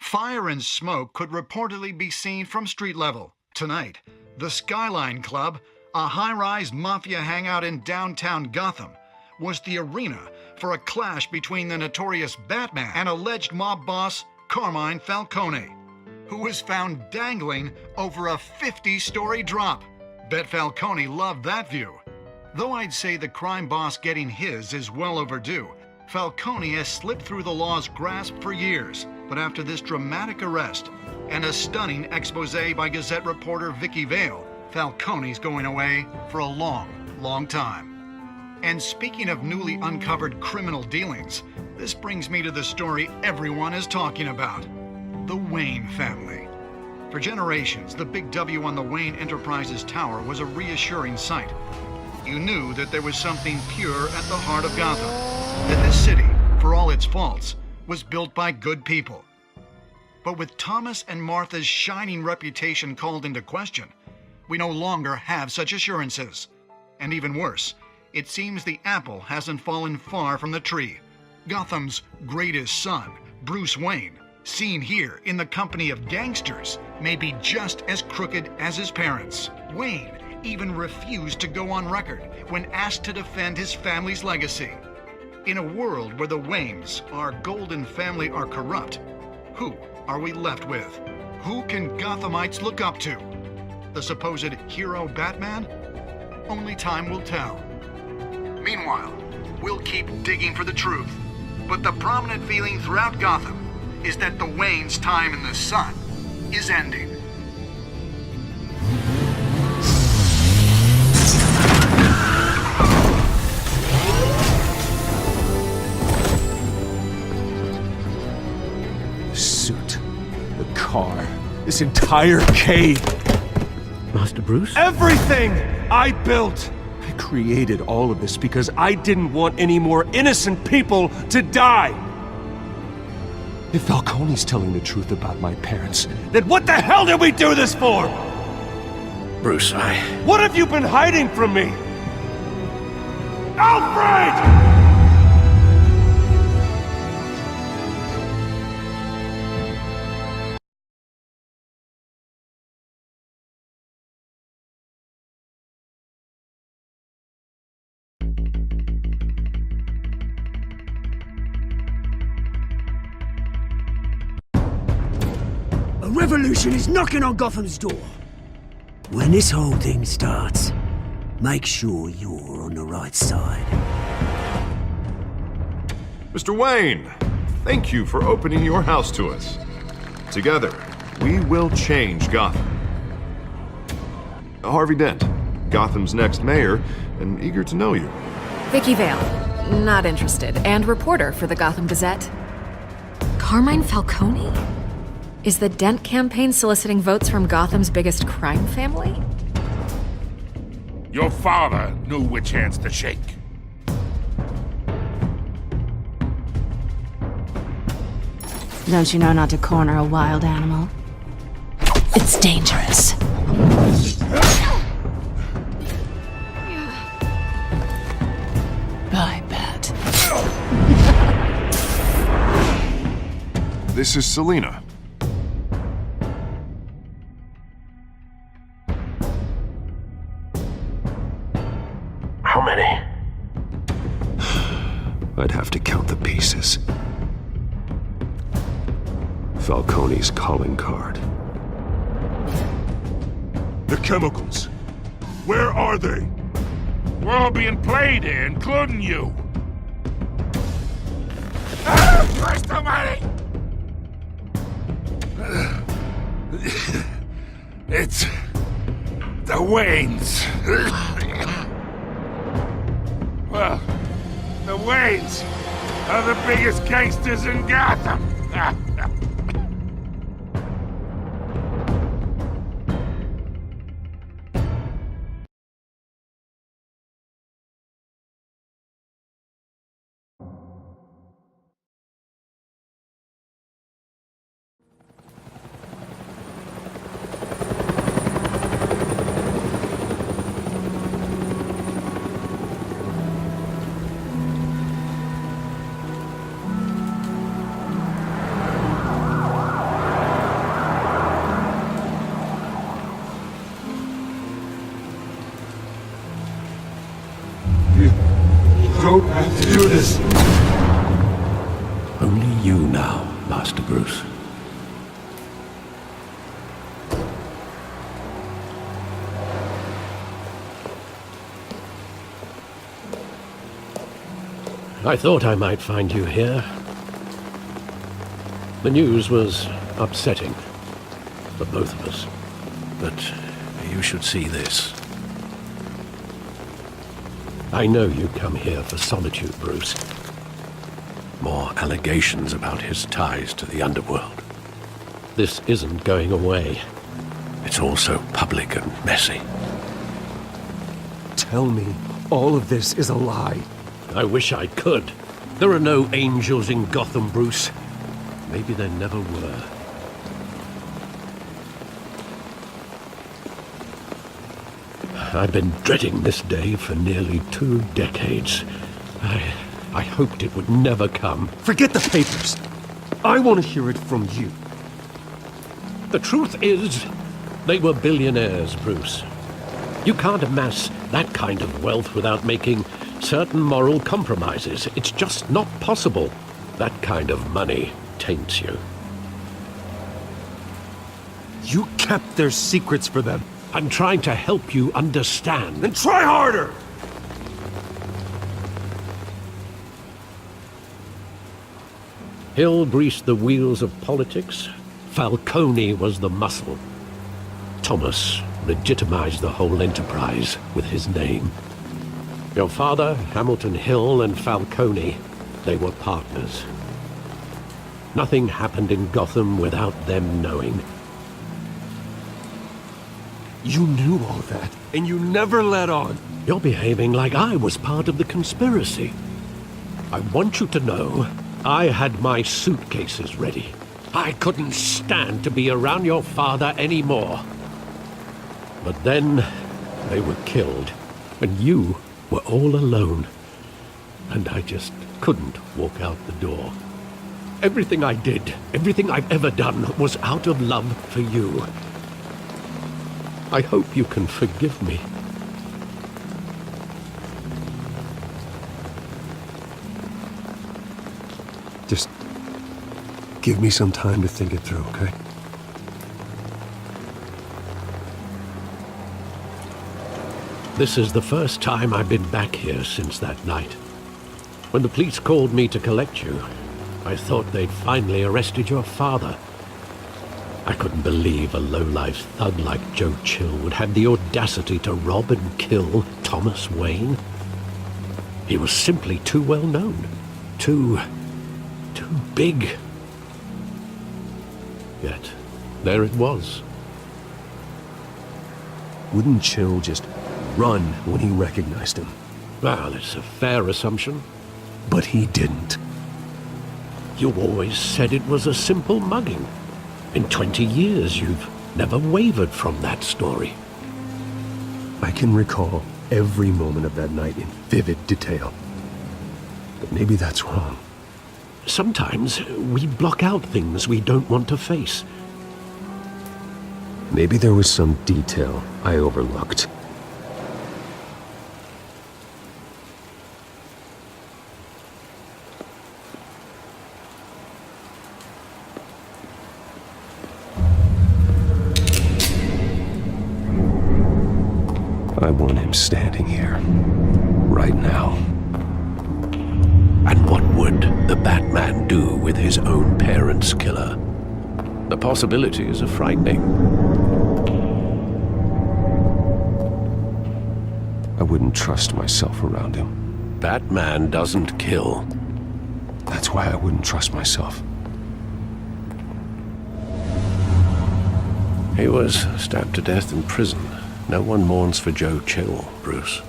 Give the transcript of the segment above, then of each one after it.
Fire and smoke could reportedly be seen from street level. Tonight, the Skyline Club, a high-rise mafia hangout in downtown Gotham, was the arena for a clash between the notorious Batman and alleged mob boss Carmine Falcone, who was found dangling over a 50-story drop. Bet Falcone loved that view. Though I'd say the crime boss getting his is well overdue, Falcone has slipped through the law's grasp for years. But after this dramatic arrest and a stunning expose by Gazette reporter Vicky Vale, Falcone's going away for a long, long time. And speaking of newly uncovered criminal dealings, this brings me to the story everyone is talking about: the Wayne family. For generations, the big W on the Wayne Enterprises Tower was a reassuring sight. You knew that there was something pure at the heart of Gotham, that this city, for all its faults, was built by good people. But with Thomas and Martha's shining reputation called into question, we no longer have such assurances. And even worse, it seems the apple hasn't fallen far from the tree. Gotham's greatest son, Bruce Wayne, seen here in the company of gangsters, may be just as crooked as his parents. Wayne even refused to go on record when asked to defend his family's legacy. In a world where the Waynes, our golden family, are corrupt, who are we left with? Who can Gothamites look up to? The supposed hero Batman? Only time will tell. Meanwhile, we'll keep digging for the truth. But the prominent feeling throughout Gotham is that the Waynes' time in the sun is ending. Car, this entire cave. Master Bruce? Everything I built! I created all of this because I didn't want any more innocent people to die! If Falcone's telling the truth about my parents, then what the hell did we do this for? Bruce, What have you been hiding from me? Alfred! A revolution is knocking on Gotham's door. When this whole thing starts, make sure you're on the right side. Mr. Wayne, thank you for opening your house to us. Together, we will change Gotham. Harvey Dent, Gotham's next mayor, and eager to know you. Vicky Vale, not interested, and reporter for the Gotham Gazette. Carmine Falcone? Is the Dent campaign soliciting votes from Gotham's biggest crime family? Your father knew which hands to shake. Don't you know not to corner a wild animal? It's dangerous. I bet. This is Selina. How many? I'd have to count the pieces. Falcone's calling card. The chemicals. Where are they? We're all being played here, including you. Christ almighty! It's the Waynes. Well, the Waynes are the biggest gangsters in Gotham. don't have to do this. Only you now, Master Bruce. I thought I might find you here. The news was upsetting for both of us, but you should see this. I know you come here for solitude, Bruce. More allegations about his ties to the underworld. This isn't going away. It's all so public and messy. Tell me all of this is a lie. I wish I could. There are no angels in Gotham, Bruce. Maybe there never were. I've been dreading this day for nearly 2 decades. I hoped it would never come. Forget the papers. I want to hear it from you. The truth is, they were billionaires, Bruce. You can't amass that kind of wealth without making certain moral compromises. It's just not possible. That kind of money taints you. You kept their secrets for them. I'm trying to help you understand. Then try harder! Hill greased the wheels of politics. Falcone was the muscle. Thomas legitimized the whole enterprise with his name. Your father, Hamilton Hill, and Falcone, they were partners. Nothing happened in Gotham without them knowing. You knew all that, and you never let on. You're behaving like I was part of the conspiracy. I want you to know I had my suitcases ready. I couldn't stand to be around your father anymore. But then they were killed, and you were all alone. And I just couldn't walk out the door. Everything I did, everything I've ever done, was out of love for you. I hope you can forgive me. Just give me some time to think it through, okay? This is the first time I've been back here since that night. When the police called me to collect you, I thought they'd finally arrested your father. I couldn't believe a low-life thug like Joe Chill would have the audacity to rob and kill Thomas Wayne. He was simply too well known. Too big. Yet, there it was. Wouldn't Chill just run when he recognized him? Well, it's a fair assumption. But he didn't. You always said it was a simple mugging. In 20 years, you've never wavered from that story. I can recall every moment of that night in vivid detail. But maybe that's wrong. Sometimes we block out things we don't want to face. Maybe there was some detail I overlooked. I want him standing here, right now. And what would the Batman do with his own parents' killer? The possibilities are frightening. I wouldn't trust myself around him. Batman doesn't kill. That's why I wouldn't trust myself. He was stabbed to death in prison. No one mourns for Joe Chill, Bruce.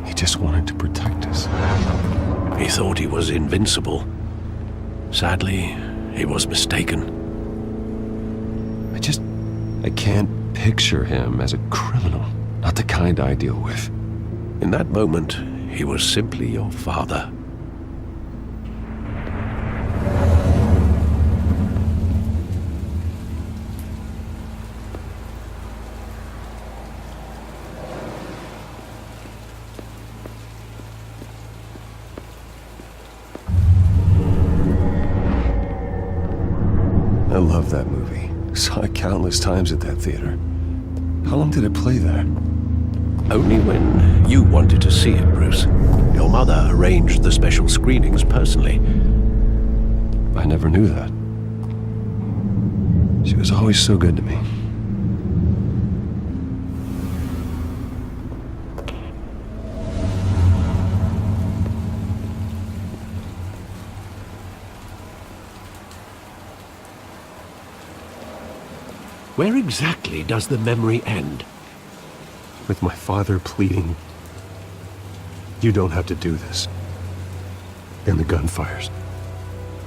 He just wanted to protect us. He thought he was invincible. Sadly, he was mistaken. I can't picture him as a criminal. Not the kind I deal with. In that moment, he was simply your father. I love that movie. Saw it countless times at that theater. How long did it play there? Only when you wanted to see it, Bruce. Your mother arranged the special screenings personally. I never knew that. She was always so good to me. Where exactly does the memory end? With my father pleading, "You don't have to do this." And the gunfires.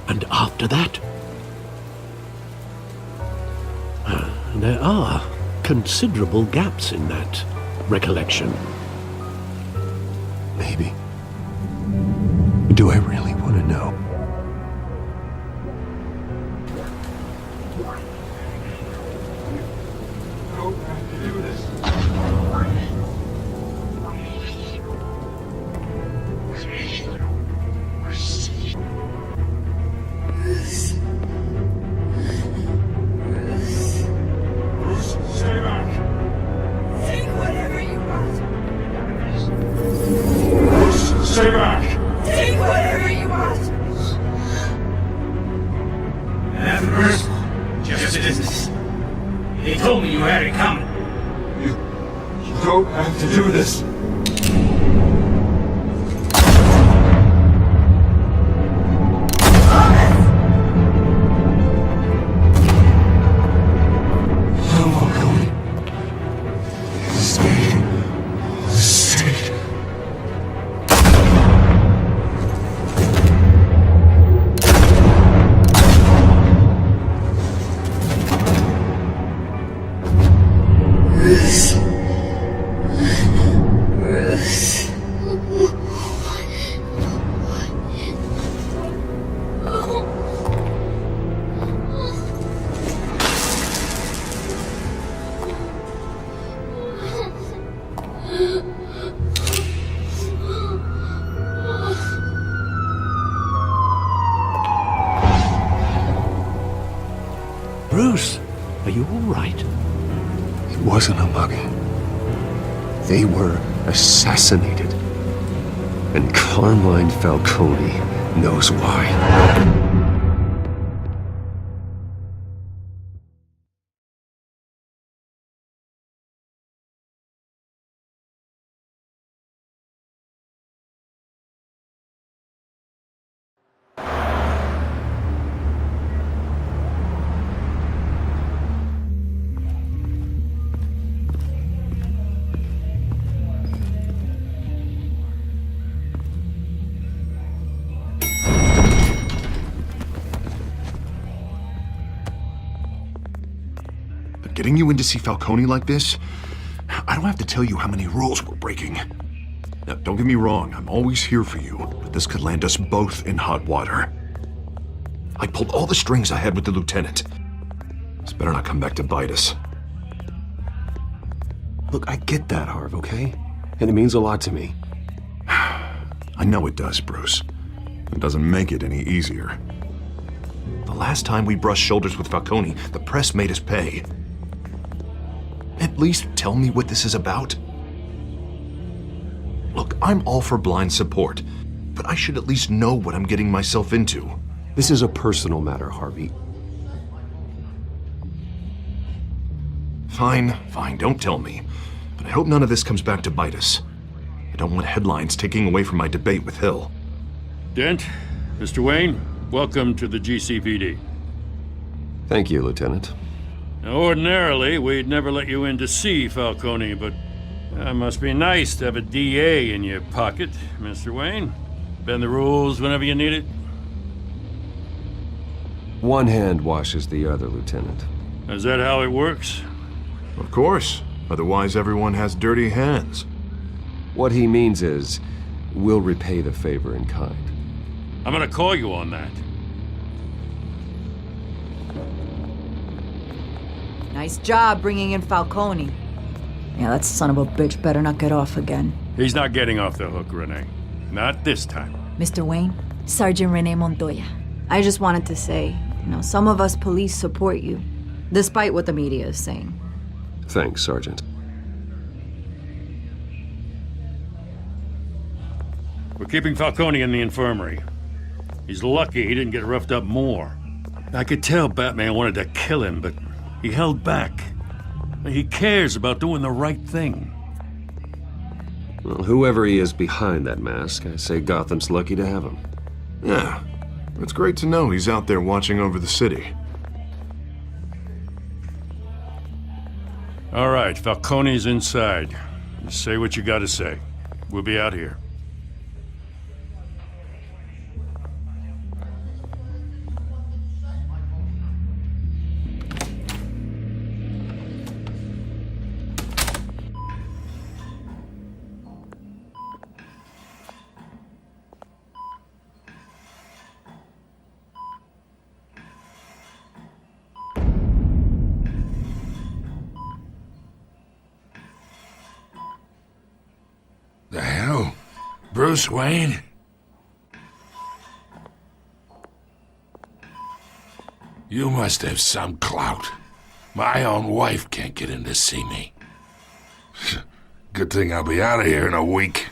And after that? There are considerable gaps in that recollection. Maybe. Do I really want to know? Stay back! Take whatever you want! At first, just business. They told me you had it coming. You don't have to do this. Bruce, are you all right? It wasn't a mugging. They were assassinated. And Carmine Falcone knows why. Getting you in to see Falcone like this, I don't have to tell you how many rules we're breaking. Now, don't get me wrong, I'm always here for you, but this could land us both in hot water. I pulled all the strings I had with the lieutenant. This better not come back to bite us. Look, I get that, Harv, okay? And it means a lot to me. I know it does, Bruce. It doesn't make it any easier. The last time we brushed shoulders with Falcone, the press made us pay. At least tell me what this is about. Look, I'm all for blind support, but I should at least know what I'm getting myself into. This is a personal matter, Harvey. Fine, don't tell me. But I hope none of this comes back to bite us. I don't want headlines taking away from my debate with Hill. Dent, Mr. Wayne, welcome to the GCPD. Thank you, Lieutenant. Now, ordinarily, we'd never let you in to see Falcone, but it must be nice to have a DA in your pocket, Mr. Wayne. Bend the rules whenever you need it. One hand washes the other, Lieutenant. Is that how it works? Of course. Otherwise, everyone has dirty hands. What he means is, We'll repay the favor in kind. I'm gonna call you on that. Nice job bringing in Falcone. Yeah, that son of a bitch better not get off again. He's not getting off the hook, Renee. Not this time. Mr. Wayne, Sergeant Renee Montoya. I just wanted to say, some of us police support you, despite what the media is saying. Thanks, Sergeant. We're keeping Falcone in the infirmary. He's lucky he didn't get roughed up more. I could tell Batman wanted to kill him, but he held back. He cares about doing the right thing. Well, whoever he is behind that mask, I say Gotham's lucky to have him. Yeah, it's great to know he's out there watching over the city. All right, Falcone's inside. You say what you gotta say. We'll be out here. The hell? Bruce Wayne? You must have some clout. My own wife can't get in to see me. Good thing I'll be out of here in a week.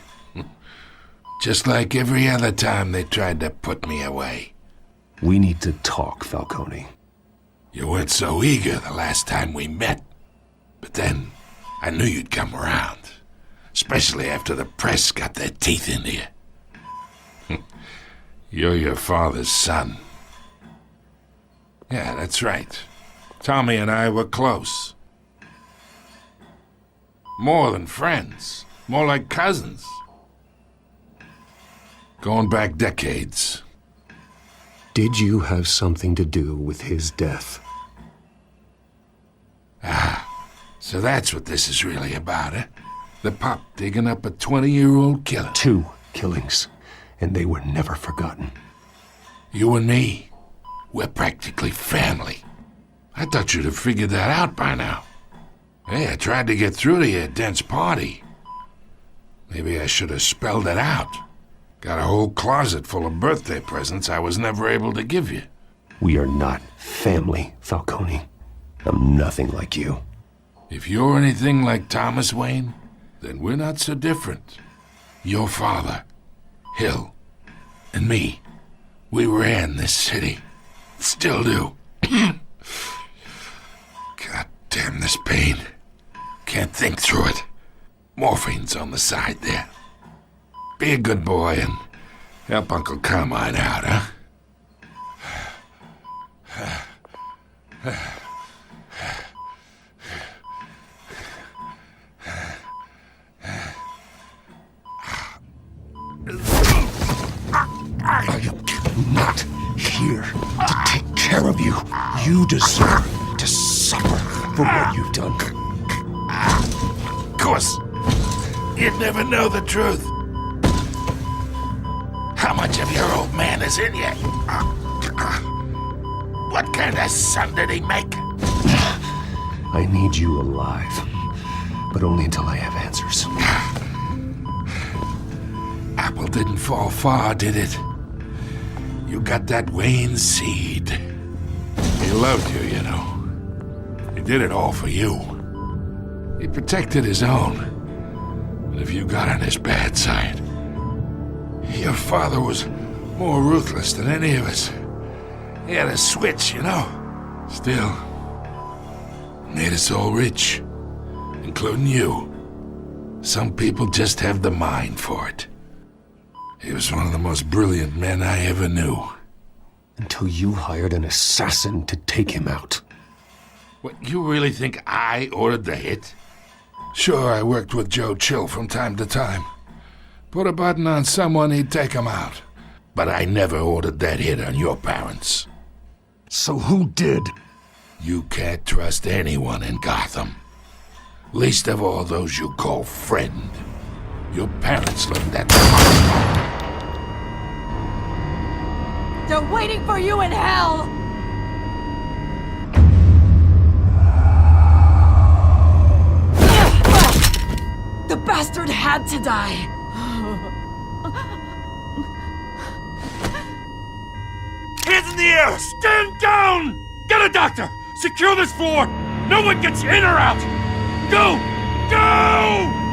Just like every other time they tried to put me away. We need to talk, Falcone. You weren't so eager the last time we met. But then, I knew you'd come around. Especially after the press got their teeth into you. You're your father's son. Yeah, that's right. Tommy and I were close. More than friends. More like cousins. Going back decades. Did you have something to do with his death? So that's what this is really about, eh? The pop digging up a 20-year-old killer. 2 killings, and they were never forgotten. You and me, we're practically family. I thought you'd have figured that out by now. Hey, I tried to get through to your dense party. Maybe I should have spelled it out. Got a whole closet full of birthday presents I was never able to give you. We are not family, Falcone. I'm nothing like you. If you're anything like Thomas Wayne, then we're not so different. Your father, Hill, and me, we ran this city. Still do. God damn this pain. Can't think through it. Morphine's on the side there. Be a good boy and help Uncle Carmine out, huh? I am not here to take care of you. You deserve to suffer for what you've done. Of course, you'd never know the truth. How much of your old man is in you? What kind of son did he make? I need you alive, but only until I have answers. Apple didn't fall far, did it? You got that Wayne seed. He loved you, you know. He did it all for you. He protected his own. But if you got on his bad side, your father was more ruthless than any of us. He had a switch, you know. Still, made us all rich, including you. Some people just have the mind for it. He was one of the most brilliant men I ever knew. Until you hired an assassin to take him out. What, you really think I ordered the hit? Sure, I worked with Joe Chill from time to time. Put a button on someone, he'd take him out. But I never ordered that hit on your parents. So who did? You can't trust anyone in Gotham. Least of all those you call friend. Your parents learned that. They're waiting for you in hell! The bastard had to die! Hands in the air! Stand down! Get a doctor! Secure this floor! No one gets in or out! Go! Go!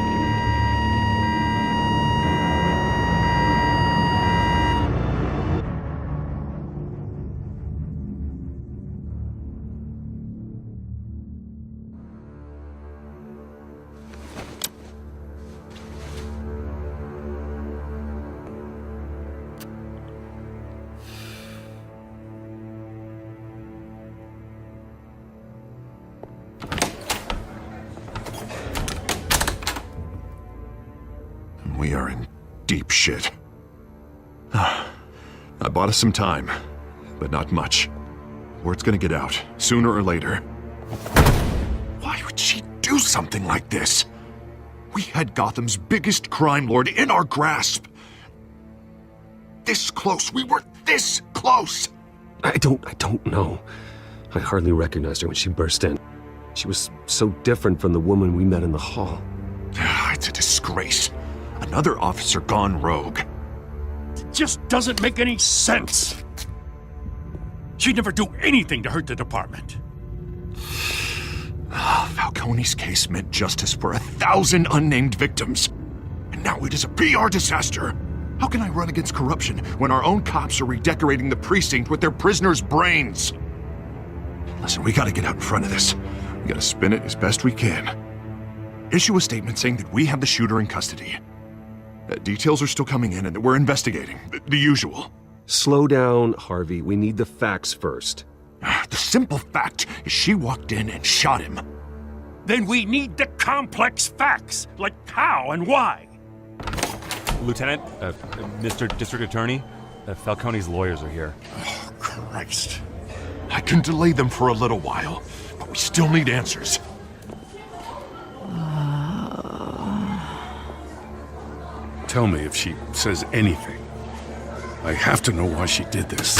We are in deep shit. I bought us some time, but not much. Word's gonna get out, sooner or later. Why would she do something like this? We had Gotham's biggest crime lord in our grasp. This close, we were this close! I don't know. I hardly recognized her when she burst in. She was so different from the woman we met in the hall. It's a disgrace. Another officer gone rogue. It just doesn't make any sense. She'd never do anything to hurt the department. Falcone's case meant justice for 1,000 unnamed victims. And now it is a PR disaster. How can I run against corruption when our own cops are redecorating the precinct with their prisoners' brains? Listen, we gotta get out in front of this. We gotta spin it as best we can. Issue a statement saying that we have the shooter in custody. Details are still coming in and that we're investigating. The usual. Slow down, Harvey. We need the facts first. The simple fact is she walked in and shot him. Then we need the complex facts, like how and why. Lieutenant, Mr. District Attorney, Falcone's lawyers are here. Oh, Christ. I can delay them for a little while, but we still need answers. Tell me if she says anything. I have to know why she did this.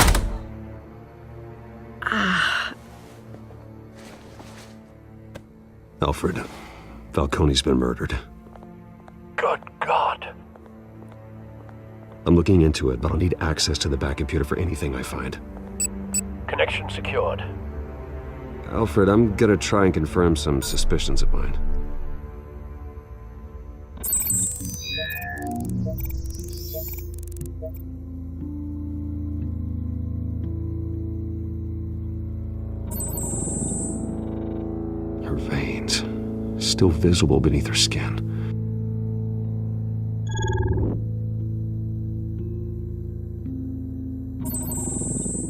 Alfred, Falcone's been murdered. Good God. I'm looking into it, but I'll need access to the back computer for anything I find. Connection secured. Alfred, I'm gonna try and confirm some suspicions of mine. Her veins, still visible beneath her skin.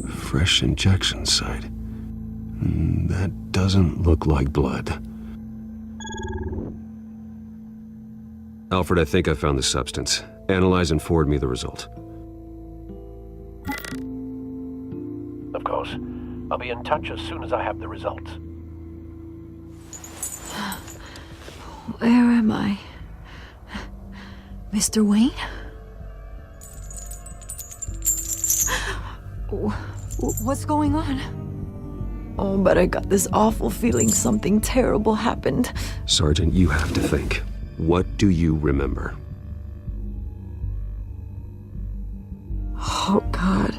Fresh injection site. That doesn't look like blood. Alfred, I think I found the substance. Analyze and forward me the result. Of course. I'll be in touch as soon as I have the results. Where am I? Mr. Wayne? What's going on? Oh, but I got this awful feeling something terrible happened. Sergeant, you have to think. What do you remember? Oh, God.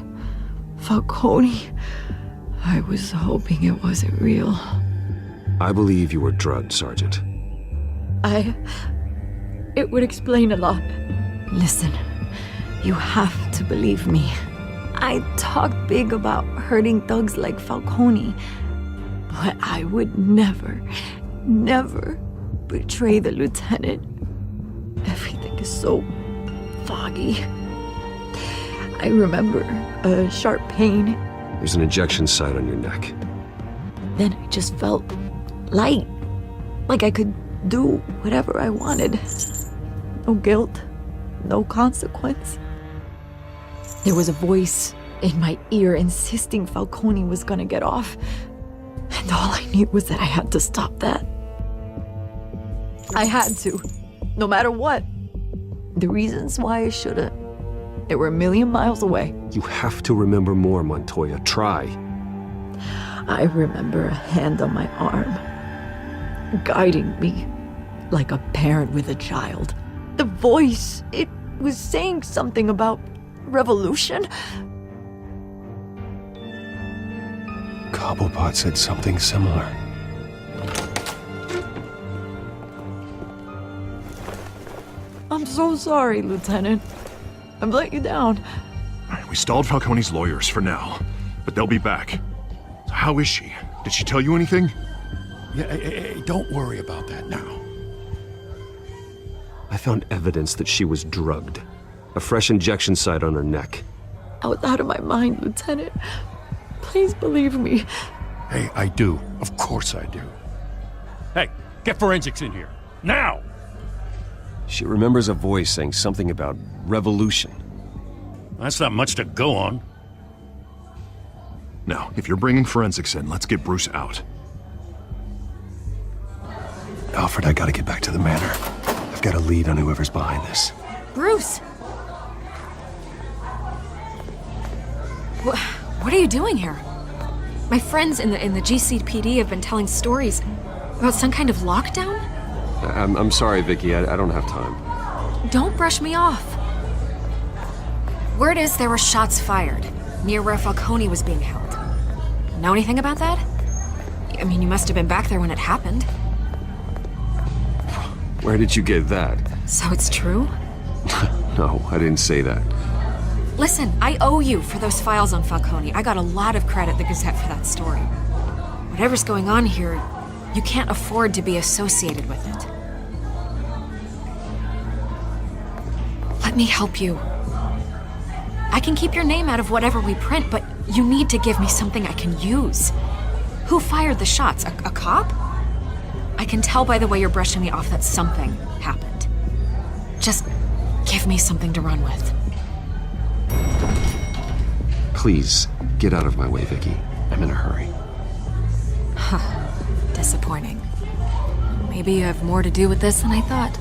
Falcone. I was hoping it wasn't real. I believe you were drugged, Sergeant. It would explain a lot. Listen, you have to believe me. I talked big about hurting thugs like Falcone, but I would never betray the lieutenant. Everything is so foggy. I remember a sharp pain. There's an injection site on your neck. Then I just felt light, like I could do whatever I wanted. No guilt, no consequence. There was a voice in my ear insisting Falcone was gonna get off. And all I knew was that I had to stop that. I had to, no matter what. The reasons why I shouldn't, they were a million miles away. You have to remember more, Montoya. Try. I remember a hand on my arm, guiding me like a parent with a child. The voice, it was saying something about revolution. Cobblepot said something similar. I'm so sorry, Lieutenant. I've let you down. We stalled Falcone's lawyers for now, but they'll be back. How is she? Did she tell you anything? Yeah, hey, don't worry about that now. I found evidence that she was drugged. A fresh injection site on her neck. I was out of my mind, Lieutenant. Please believe me. Hey, I do. Of course I do. Hey, get forensics in here. Now! She remembers a voice saying something about revolution. That's not much to go on. Now, if you're bringing forensics in, let's get Bruce out. Alfred, I gotta get back to the manor. I've got a lead on whoever's behind this. Bruce! What are you doing here? My friends in the GCPD have been telling stories about some kind of lockdown? I'm sorry, Vicky. I don't have time. Don't brush me off. Word is there were shots fired near where Falcone was being held. Know anything about that? I mean, you must have been back there when it happened. Where did you get that? So it's true? No, I didn't say that. Listen, I owe you for those files on Falcone. I got a lot of credit at the Gazette for that story. Whatever's going on here, you can't afford to be associated with it. Let me help you. I can keep your name out of whatever we print, but you need to give me something I can use. Who fired the shots? A cop? I can tell by the way you're brushing me off that something happened. Just give me something to run with. Please, get out of my way, Vicky. I'm in a hurry. Huh. Disappointing. Maybe you have more to do with this than I thought.